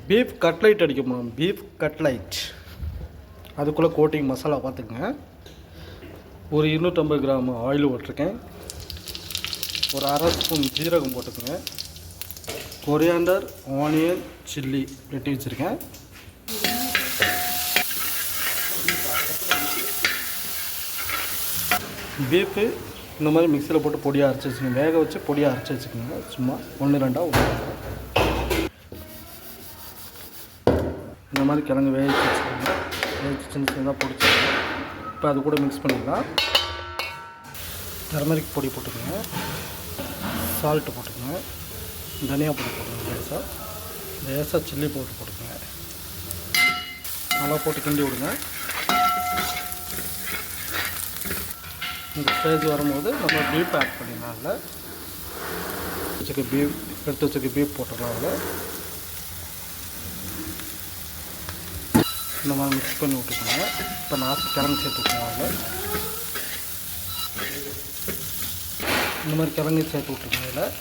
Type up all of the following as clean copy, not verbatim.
Beef கட்லைட் அடிக்கணும். Beef கட்லைட் அதுக்குள்ளே coating masala பார்த்துக்குங்க. ஒரு 250 கிராம் ஆயில் போட்டிருக்கேன். ஒரு அரை ஸ்பூன் ஜீரகம் போட்டுக்கோங்க. கொரியாண்டர், ஆனியன், சில்லி வெட்டி வச்சுருக்கேன். பீஃபு இந்த மாதிரி மிக்சியில் போட்டு பொடியாக அரைச்சி வச்சுக்கோங்க. வேக வச்சு பொடியாக அரைச்சி வச்சுக்கோங்க. சும்மா 1-2 இந்த மாதிரி கிழங்கு வேக வச்சுக்கோங்க. வேக சின்ன சின்னதாக பொடிச்சுக்கோங்க. இப்போ அது கூட மிக்ஸ் பண்ணிக்கலாம். டர்மரிக் பொடி போட்டுக்கோங்க. சால்ட்டு போட்டுக்கோங்க. தனியா பொடி போட்டுக்கோங்க. லேசாக சில்லி பவுடர் போட்டுக்கோங்க. நல்லா போட்டு கிண்டி விடுங்க. இந்த ஸ்டேஜ் வரும்போது நம்ம பீஃப் ஆட் பண்ணிடலாம். அதில் எடுத்து வச்சுக்க பீஃப் போட்டுக்கலாம். அதில் இந்த மாதிரி மிக்ஸ் பண்ணி விட்டுக்கோங்க. இப்போ லாஸ்ட் கிழங்கு சேர்த்து விட்டுருவோம். அதில் இந்த மாதிரி கிழங்கு சேர்த்து விட்டுருங்க. அதில்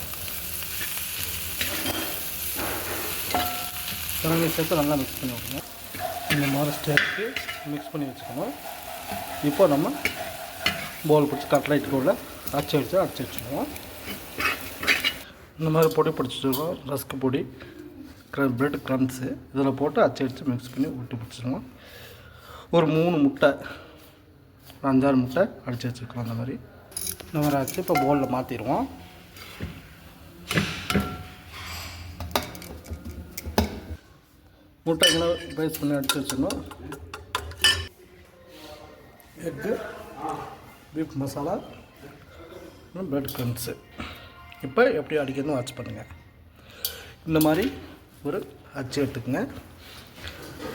கிழங்கு சேர்த்து நல்லா மிக்ஸ் பண்ணி விட்டுருங்க. இந்த மாதிரி ஸ்டேஜுக்கு மிக்ஸ் பண்ணி வச்சுக்கணும். இப்போ நம்ம பவுல் பிடிச்சி கட்லைட்டுக்குள்ள அரைச்சி வச்சுருவோம். இந்த மாதிரி பொடி பிடிச்சிருக்கோம். ரஸ்க்கு பொடி, ப்ரெட் க்ரம்ஸு இதில் போட்டு அரைச்சி மிக்ஸ் பண்ணி ஊட்டி பிடிச்சிருவோம். ஒரு 3 முட்டை, 5-6 முட்டை அடித்து வச்சுருக்கோம். அந்த மாதிரி அரைச்சி இப்போ பவுலில் மாற்றிடுவோம். முட்டைகளை பேஸ்ட் பண்ணி அடித்து வச்சிடணும். Egg, beef masala, bread crumbs. இப்போ எப்படி அடிக்கணும் வாட்ச் பண்ணுங்கள். இந்த மாதிரி ஒரு அச்சு எடுத்துக்கோங்க.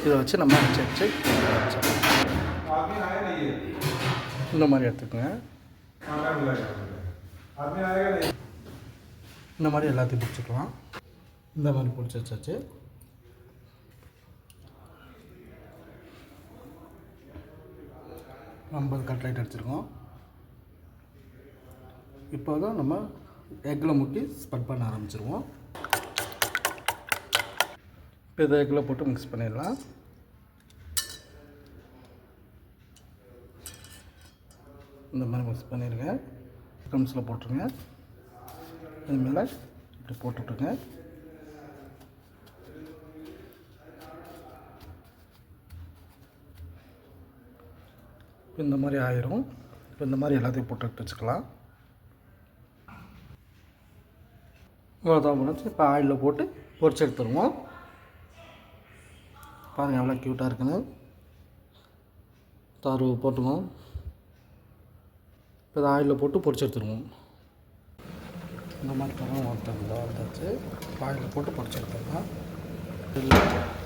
இதை வச்சு நம்ம அச்சு இந்த மாதிரி எடுத்துக்கோங்க. இந்த மாதிரி எல்லாத்தையும் பிடிச்சிக்கலாம். இந்த மாதிரி பிடிச்சி வச்சாச்சு. நம்ம கட்லைட் அடிச்சிருக்கோம். இப்போ தான் நம்ம எக்கில் முக்கி ஸ்ப்ரெட் பண்ண ஆரம்பிச்சிருவோம். இப்போ இதை எக்கில் போட்டு மிக்ஸ் பண்ணிடலாம். இந்த மாதிரி மிக்ஸ் பண்ணிடுங்க. க்ரம்ஸில் போட்டுருங்க. இது மேலே இப்படி போட்டுவிட்டுருங்க. இந்த மாதிரி ஆயிரும். இப்போ இந்த மாதிரி எல்லாத்தையும் போட்டு எடுத்து வச்சுக்கலாம். இவ்வளோதான் பண்ணிச்சு. இப்போ ஆயிலில் போட்டு பொரிச்சு எடுத்துருவோம். பாருங்கள் எவ்வளோ க்யூட்டாக இருக்குன்னு. தாரு போட்டுவோம். இப்போ இதை ஆயிலில் போட்டு பொரிச்சு எடுத்துருவோம். இந்த மாதிரி தரம் வறுத்தாச்சு. ஆயிலில் போட்டு பொரிச்சு எடுத்துடலாம்.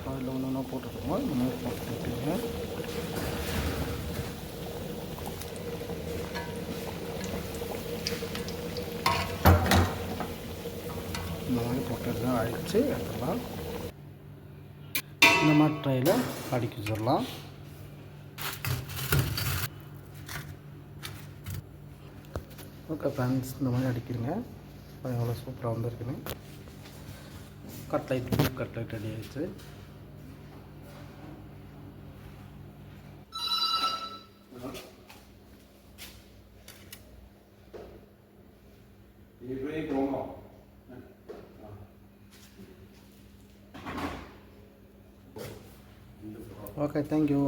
ஆயிலில் ஒன்று போட்டுருவோம். இந்த மாதிரி போட்டுருவோம். இந்த மாதிரி போட்டு அடித்து எடுத்துடலாம். இந்த மாதிரி ட்ரையில் அடிக்க வச்சிடலாம். ஓகே ஃப்ரெண்ட்ஸ், இந்த மாதிரி அடிக்கிறீங்க. எவ்வளோ சூப்பராக வந்துருக்குன்னு. கட்லைட் ரெடி ஆகிடுச்சு. Okay, thank you.